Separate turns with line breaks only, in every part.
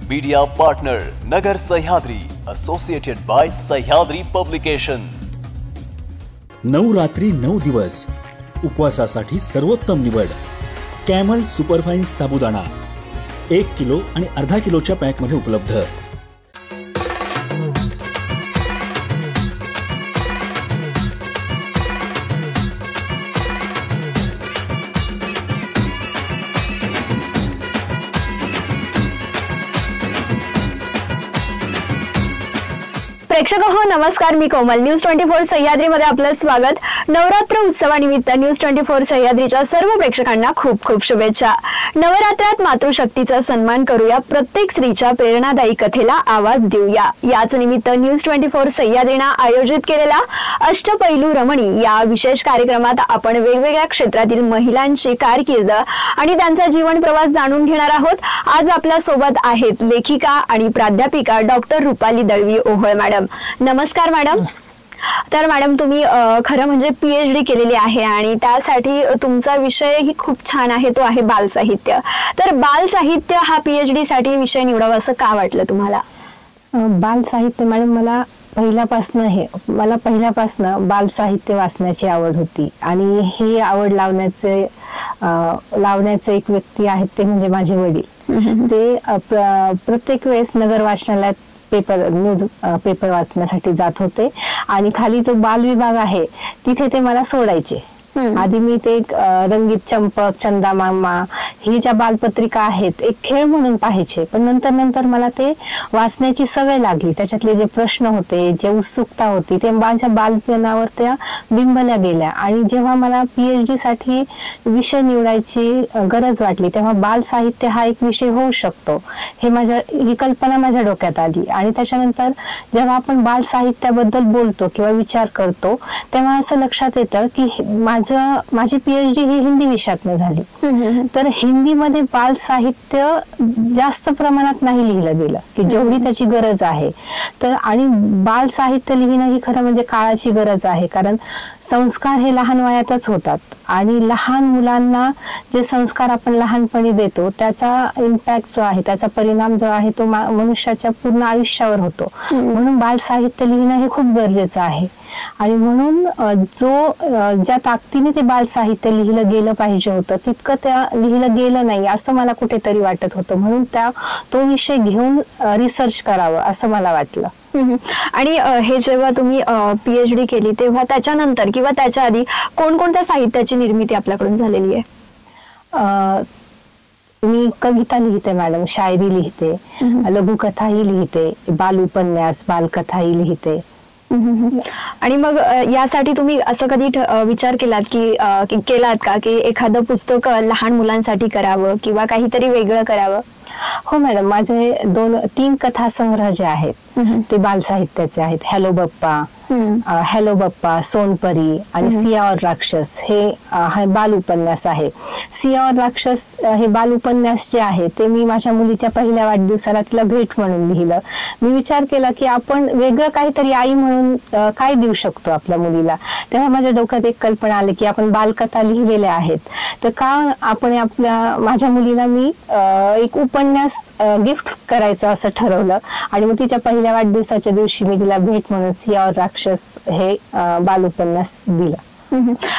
Media partner नगर Sahyadri, associated bye Sahyadri publication.
Navratri 9 दिवस उपवासासाठी सर्वोत्तम निवड कॅमल सुपरफाईन साबुदाणा 1 किलो आणि अर्धा किलोच्या पॅकमध्ये उपलब्ध।
प्रेक्षक हो नमस्कार, मी कोमल। न्यूज 24 सह्याद्री मध्ये आपलं स्वागत। नवरात्र उत्सवानिमित्त न्यूज 24 सह्याद्रीच्या सर्व प्रेक्षकांना खूप खूप शुभेच्छा। नवरात्रात मातृशक्तीचा सन्मान करूया, प्रत्येक स्त्रीच्या प्रेरणादायी कथेला आवाज देऊया। याच निमित्त न्यूज 24 सह्याद्रीने आयोजित केलेल्या अष्टपैलू रमणी या विशेष कार्यक्रमात आपण वेगवेगळ्या क्षेत्रातील महिलांची कारकीर्द आणि त्यांचा जीवन प्रवास जाणून घेणार आहोत। आज आपल्या सोबत आहेत लेखिका आणि प्राध्यापिका डॉक्टर रुपाली दळवी ओहोळ मॅडम। नमस्कार मॅडम। तर मॅडम, तुम्ही खरं म्हणजे PhD केलेली आहे आणि त्यासाठी तुमचा विषय ही खूप छान आहे, तो आहे बाल साहित्य। तर बाल साहित्य हा PhD साठी विषय निवडावा असं का वाटलं तुम्हाला?
बाल साहित्य मॅडम, मला पहिल्यापासून बाल साहित्य वाचण्याची आवड होती आणि ही आवड लावण्याचे एक व्यक्ती आहेत ते म्हणजे माझे वडील। ते प्रत्येक वेळेस नगर वाचनालयात न्यूज पेपर वाचण्यासाठी जात होते आणि खाली जो बाल विभाग आहे तिथे ते मला सोडायचे। आधी मी ते रंगीत चंपक, चंदा मामा ही ज्या बालपत्रिका आहेत एक खेळ म्हणून पाहायचे, पण नंतर मला ते वाचण्याची सवय लागली। त्याच्यातले जे प्रश्न होते, जे उत्सुकता होती, ते माझ्या बालपणावर त्या बिंबल्या गेल्या आणि जेव्हा मला PhD साठी विषय निवडायची गरज वाटली तेव्हा बाल साहित्य हा एक विषय होऊ शकतो ही कल्पना माझ्या डोक्यात आली। आणि त्याच्यानंतर जेव्हा आपण बाल साहित्याबद्दल बोलतो किंवा विचार करतो तेव्हा असं लक्षात येतं की माझी PhD ही हिंदी विषयातनं झाली। तर हिंदीमध्ये बाल साहित्य जास्त प्रमाणात नाही लिहिलं गेलं की जेवढी त्याची गरज आहे। तर आणि बाल साहित्य लिहिणं ही खरं म्हणजे काळाची गरज आहे, कारण संस्कार हे लहान वयातच होतात आणि लहान मुलांना जे संस्कार आपण लहानपणी देतो त्याचा इम्पॅक्ट जो आहे, त्याचा परिणाम जो आहे तो मनुष्याच्या पूर्ण आयुष्यावर होतो। म्हणून बाल साहित्य लिहिणं हे खूप गरजेचं आहे आणि म्हणून ज्या ताकदीने ते बाल साहित्य लिहिलं गेलं पाहिजे होतं तितकं त्या लिहिलं गेलं नाही असं मला कुठेतरी वाटत होतं। म्हणून तो विषय घेऊन रिसर्च करावं असं मला वाटलं।
आणि हे जेव्हा तुम्ही PhD केली तेव्हा त्याच्यानंतर किंवा त्याच्या आधी कोणकोणत्या साहित्याची निर्मिती आपल्याकडून झालेली आहे?
मी कविता लिहिते मॅडम, शायरी लिहिते, लघुकथाही लिहिते, बाल उपन्यास, बालकथाही लिहिते।
आणि मग यासाठी तुम्ही असं कधी विचार केलात का की एखादं पुस्तक लहान मुलांसाठी करावं किंवा काहीतरी वेगळं करावं?
हो मॅडम, माझे 2-3 कथा संग्रह जे आहेत ते बाल साहित्याचे आहेत। हॅलो बप्पा, सोनपरी आणि सिया और राक्षस हे बाल उपन्यास आहे। सिया और राक्षस हे बाल उपन्यास जे आहे ते मी माझ्या मुलीच्या पहिल्या वाढदिवसाला तिला भेट म्हणून लिहिलं। मी विचार केला की आपण वेगळं काहीतरी आई म्हणून काय देऊ शकतो आपल्या मुलीला। तेव्हा माझ्या डोक्यात एक कल्पना आली की आपण बालकथा लिहिलेल्या आहेत तर का आपण माझ्या मुलीला मी एक उपन्यास गिफ्ट करायचं असं ठरवलं आणि मग तिच्या पहिल्या वाढदिवसाच्या दिवशी मी तिला भेट म्हणून सिया और राक्षस हे बाल उपन्यास दिलं।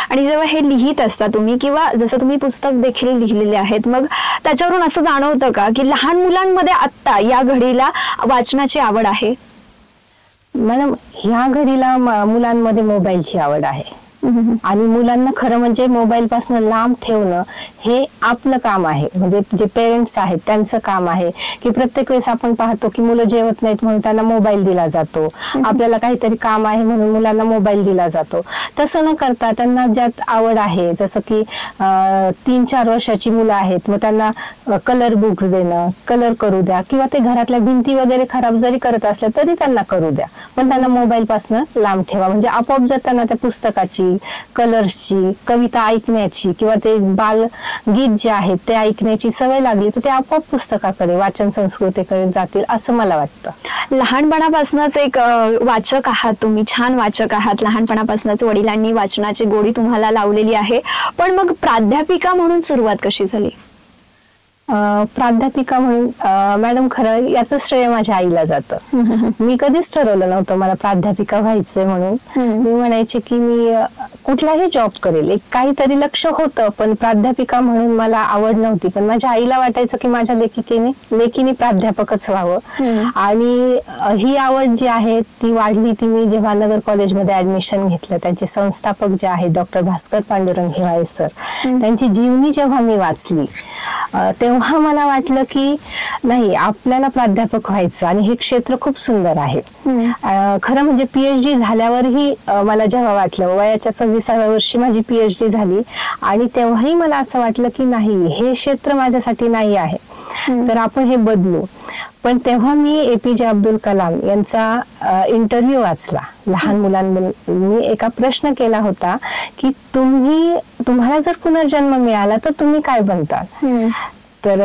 आणि जेव्हा हे लिहित असता तुम्ही किंवा जसं तुम्ही पुस्तक देखील लिहिलेले आहेत, मग त्याच्यावरून असं जाणवतं का की लहान मुलांमध्ये आता या घडीला वाचनाची आवड आहे?
मॅडम, ह्या घडीला मुलांमध्ये मोबाईलची आवड आहे आणि मुलांना खरं म्हणजे मोबाईल पासून लांब ठेवणं हे आपलं काम आहे। म्हणजे जे पेरेंट्स आहेत त्यांचं काम आहे की प्रत्येक वेळेस आपण पाहतो की मुलं जेवत नाहीत म्हणून त्यांना मोबाईल दिला जातो, आपल्याला काहीतरी काम आहे म्हणून मुलांना मोबाईल दिला जातो। तसं न करता त्यांना ज्यात आवड आहे, जसं की 3-4 वर्षाची मुलं आहेत मग त्यांना कलर बुक्स देणं, कलर करू द्या किंवा ते घरातल्या भिंती वगैरे खराब जरी करत असल्या तरी त्यांना करू द्या, पण त्यांना मोबाईल पासून लांब ठेवा। म्हणजे आपोआप जर त्यांना त्या पुस्तकाची, कलर्सची, कविता ऐकण्याची किंवा ते बाल गीत जे आहेत ते ऐकण्याची सवय लागली तर ते आपोआप पुस्तकाकडे, वाचन संस्कृतीकडे जातील असं मला वाटतं।
लहानपणापासूनच एक वाचक आहात तुम्ही, छान वाचक आहात। लहानपणापासूनच वडिलांनी वाचनाची गोडी तुम्हाला लावलेली आहे, पण मग प्राध्यापिका म्हणून सुरुवात कशी झाली?
प्राध्यापिका म्हणून मॅडम खरं याचं श्रेय माझ्या आईला जातं. मी कधीच ठरवलं नव्हतं मला प्राध्यापिका व्हायचंय म्हणून. मी म्हणायचे की मी कुठलाही जॉब करेल, एक काहीतरी लक्ष होतं, पण प्राध्यापिका म्हणून मला आवड नव्हती. पण माझ्या आईला वाटायचं की माझ्या लेकीने प्राध्यापकच व्हावं. आणि ही आवड जी आहे ती वाढली ती मी जेव्हा नगर कॉलेजमध्ये ऍडमिशन घेतलं. त्यांचे संस्थापक जे आहेत डॉक्टर भास्कर पांडुरंग हिवाळे सर, त्यांची जीवनी जेव्हा मी वाचली तेव्हा मला वाटलं की नाही, आपल्याला प्राध्यापक व्हायचं आणि हे क्षेत्र खूप सुंदर आहे. खरं म्हणजे PhD झाल्यावरही मला जेव्हा वाटलं, वयाच्या 26व्या वर्षी माझी PhD झाली आणि तेव्हाही मला असं वाटलं की नाही, हे क्षेत्र माझ्यासाठी नाही आहे, तर आपण हे बदलू. पण तेव्हा मी APJ अब्दुल कलाम यांचा इंटरव्ह्यू वाचला. लहान मुलांनी एका प्रश्न केला होता की तुम्हाला जर पुनर्जन्म मिळाला तर तुम्ही काय बनता. तर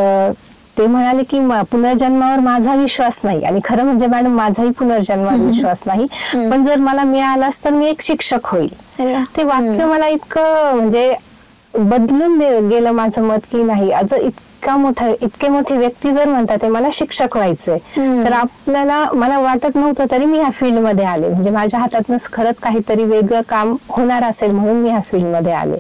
ते म्हणाले की पुनर्जन्मावर माझा विश्वास नाही. आणि खरं म्हणजे मॅडम माझाही पुनर्जन्मावर विश्वास नाही, पण जर मला मिळालाच तर मी एक शिक्षक होईल. ते वाक्य मला इतकं म्हणजे बदलून गेलं माझं मत की नाही, आज इतके मोठे व्यक्ती जर म्हणतात ते मला शिक्षक व्हायचंय, तर मला वाटत नव्हतं तरी मी ह्या फील्ड मध्ये आले. म्हणजे माझ्या हातातनं खरंच काहीतरी वेगळं काम होणार असेल म्हणून मी ह्या फील्ड मध्ये आले.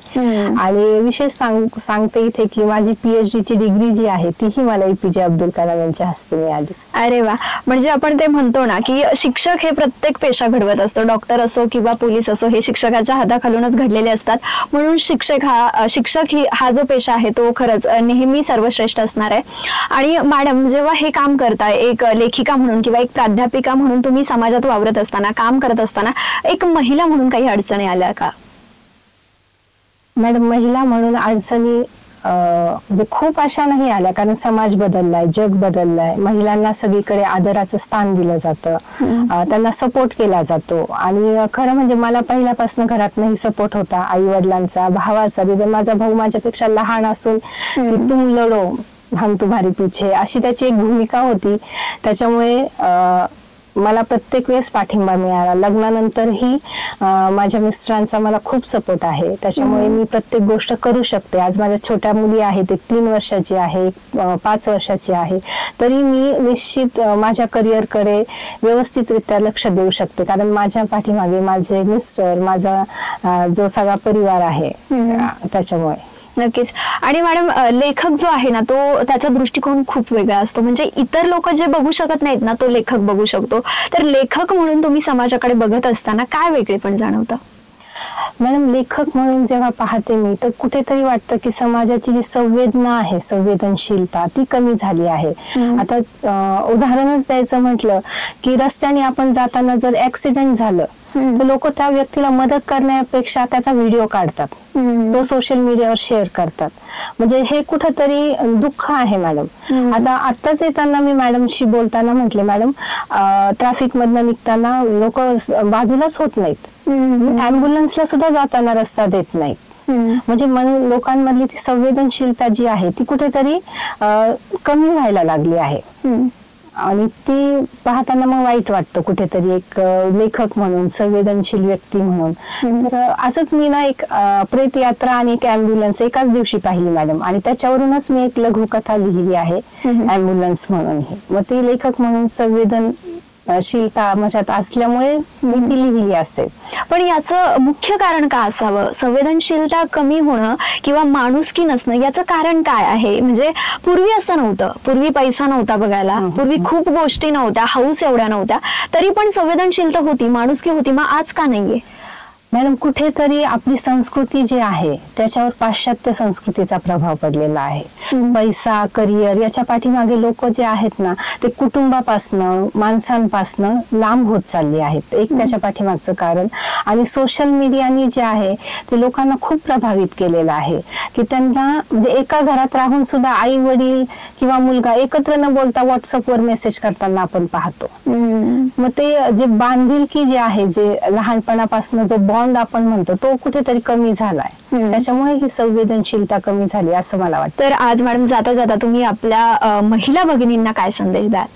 आणि विशेष सांगते इथे की माझी PhD ची डिग्री जी आहे तीही मला APJ अब्दुल कलाम यांच्या हस्ते मिळाली.
अरे वा, म्हणजे आपण ते म्हणतो ना की शिक्षक हे प्रत्येक पेशा घडवत असतो. डॉक्टर असो किंवा पोलीस असो, हे शिक्षकाच्या हाताखालूनच घडलेले असतात. म्हणून शिक्षक हा जो पेशा आहे तो खरंच नेहमी सर्वश्रेष्ठ असणार आहे. आणि मॅडम, जेव्हा हे काम करताय एक लेखिका म्हणून किंवा एक प्राध्यापिका म्हणून, तुम्ही समाजात वावरत असताना, काम करत असताना एक महिला म्हणून काही अडचणी आल्या का?
मॅडम, महिला म्हणून अडचणी म्हणजे खूप अशा नाही आल्या, कारण समाज बदललाय, जग बदललाय. महिलांना सगळीकडे आदराचं स्थान दिलं जातं, त्यांना सपोर्ट केला जातो. आणि खरं म्हणजे मला पहिल्यापासून घरातनंही सपोर्ट होता, आई वडिलांचा, भावाचा. माझा भाऊ माझ्यापेक्षा लहान असून तुम लढो हम तुम्हारे पीछे अशी त्याची एक भूमिका होती. त्याच्यामुळे मला प्रत्येक वेळेस पाठिंबा मिळाला. लग्नानंतरही माझ्या मिस्टरांचा मला खूप सपोर्ट आहे. त्याच्यामुळे मी प्रत्येक गोष्ट करू शकते. आज माझ्या छोट्या मुली आहेत, एक 3 वर्षाची आहे, 5 वर्षाची आहे, तरी मी निश्चित माझ्या करिअरकडे व्यवस्थितरित्या लक्ष देऊ शकते, कारण माझ्या पाठीमागे माझे मिस्टर, माझा जो सगळा परिवार आहे त्याच्यामुळे.
नक्कीच. आणि मॅडम, लेखक जो आहे ना, तो त्याचा दृष्टिकोन खूप वेगळा असतो. म्हणजे इतर लोक जे बघू शकत नाहीत ना, तो लेखक बघू शकतो. तर लेखक म्हणून तुम्ही समाजाकडे बघत असताना काय वेगळेपण जाणवतं?
मॅडम, लेखक म्हणून जेव्हा पाहते मी, तर कुठेतरी वाटतं की समाजाची जी संवेदना आहे, संवेदनशीलता, ती कमी झाली आहे. आता उदाहरणच द्यायचं म्हटलं की रस्त्याने आपण जाताना जर ऍक्सिडेंट झालं तर लोक त्या व्यक्तीला मदत करण्यापेक्षा त्याचा व्हिडिओ काढतात, तो सोशल मीडियावर शेअर करतात. म्हणजे हे कुठंतरी दुःख आहे मॅडम. आताच येताना मी मॅडमशी बोलताना म्हटले, मॅडम ट्रॅफिक मधनं निघताना लोक बाजूलाच होत नाहीत, ऍम्ब्युलन्सला सुद्धा जाताना रस्ता देत नाहीत. म्हणजे लोकांमधली ती संवेदनशीलता जी आहे ती कुठेतरी कमी व्हायला लागली आहे. आणि ती पाहताना मग वाईट वाटतं कुठेतरी, एक लेखक म्हणून, संवेदनशील व्यक्ती म्हणून. तर असंच मी ना एक प्रेत यात्रा आणि एक ऍम्ब्युलन्स एकाच दिवशी पाहिली मॅडम, आणि त्याच्यावरूनच मी एक लघुकथा लिहिली आहे ऍम्ब्युलन्स म्हणून. मग ती लेखक म्हणून संवेदनशीलता माझ्यात असल्यामुळे मी ती लिहिली असेल.
पण याचं मुख्य कारण का असावं? संवेदनशीलता कमी होणं किंवा माणुसकी नसणं, याचं कारण काय आहे? म्हणजे पूर्वी असं नव्हतं, पूर्वी पैसा नव्हता बघायला, पूर्वी खूप गोष्टी नव्हत्या, हौस एवढ्या नव्हत्या, तरी पण संवेदनशीलता होती, माणुसकी होती. मग आज का नाहीये?
मॅडम, कुठेतरी आपली संस्कृती जी आहे त्याच्यावर पाश्चात्य संस्कृतीचा प्रभाव पडलेला आहे. पैसा, करिअर याच्या पाठीमागे लोक जे आहेत ना, ते कुटुंबापासनं, माणसांपासनं लांब होत चालली आहेत. एक त्याच्या पाठीमागचं कारण. आणि सोशल मीडियाने जे आहे ते लोकांना खूप प्रभावित केलेलं आहे, की त्यांना म्हणजे एका घरात राहून सुद्धा आई वडील किंवा मुलगा एकत्र न बोलता व्हॉट्सअपवर मेसेज करताना आपण पाहतो. मग ते जे बांधिलकी जे आहे, जे लहानपणापासून जो बॉन्ड आपण म्हणतो, तो कुठेतरी कमी झालाय. त्याच्यामुळे ही संवेदनशीलता कमी झाली असं मला वाटतं.
तर आज मॅडम, जाता जाता तुम्ही आपल्या महिला भगिनींना काय संदेश द्याल?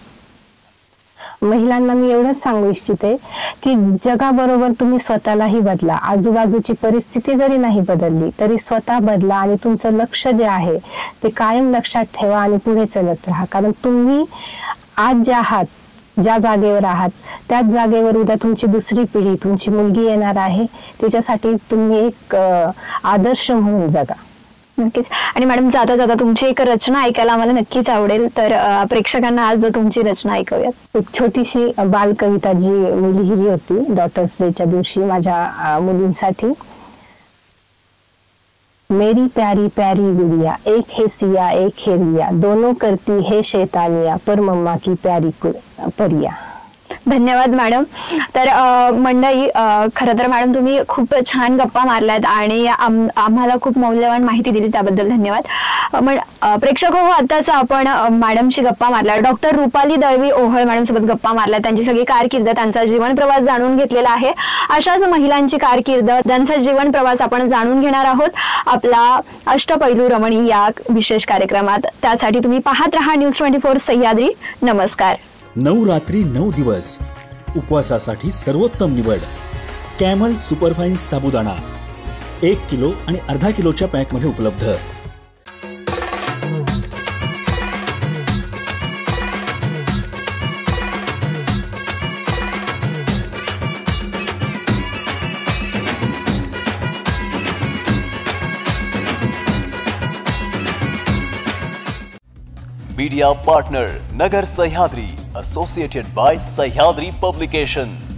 महिलांना मी एवढंच सांगू इच्छिते की जगाबरोबर तुम्ही स्वतःलाही बदला. आजूबाजूची परिस्थिती जरी नाही बदलली तरी स्वतः बदला आणि तुमचं लक्ष जे आहे ते कायम लक्षात ठेवा आणि पुढे चलत राहा. कारण तुम्ही आज जे आहात, ज्या जागेवर आहात त्याच जागेवर उद्या तुमची दुसरी पिढी, तुमची मुलगी येणार आहे. त्याच्यासाठी तुम्ही एक आदर्श म्हणून जगा.
नक्कीच. आणि मॅडम, जाता जाता तुमची एक रचना ऐकायला आम्हाला नक्कीच आवडेल, तर प्रेक्षकांना आज तुमची रचना ऐकूयात.
एक छोटीशी बालकविता जी मी लिहिली होती डॉटर्स डेच्या दिवशी माझ्या मुलींसाठी. मेरी प्यारी प्यारी गुड़िया, एक है सिया एक है रिया, दोनों करती है शैतानिया, पर मम्मा की प्यारी परिया.
धन्यवाद मॅडम. तर मंडळी, खरं तर मॅडम तुम्ही खूप छान गप्पा मारल्यात आणि आम्हाला खूप मौल्यवान माहिती दिली, त्याबद्दल धन्यवाद. प्रेक्षक हो, आताच आपण मॅडमशी गप्पा मारल्या. डॉक्टर रुपाली दळवी ओहळ मॅडम सोबत गप्पा मारल्या. त्यांची सगळी कारकीर्द, त्यांचा जीवन प्रवास जाणून घेतलेला आहे. अशाच महिलांची कारकीर्द, त्यांचा जीवन प्रवास आपण जाणून घेणार आहोत आपला अष्टपैलू रमणी या विशेष कार्यक्रमात. त्यासाठी तुम्ही पाहत रहा News24 सह्याद्री. नमस्कार.
9 रात्री 9 दिवस उपवासासाठी सर्वोत्तम निवड कॅमल सुपरफाईन साबुदाणा 1 किलो आणि अर्धा किलोच्या पॅकमध्ये उपलब्ध.
Media partner Nagar Sahyadri, associated by Sahyadri Publications.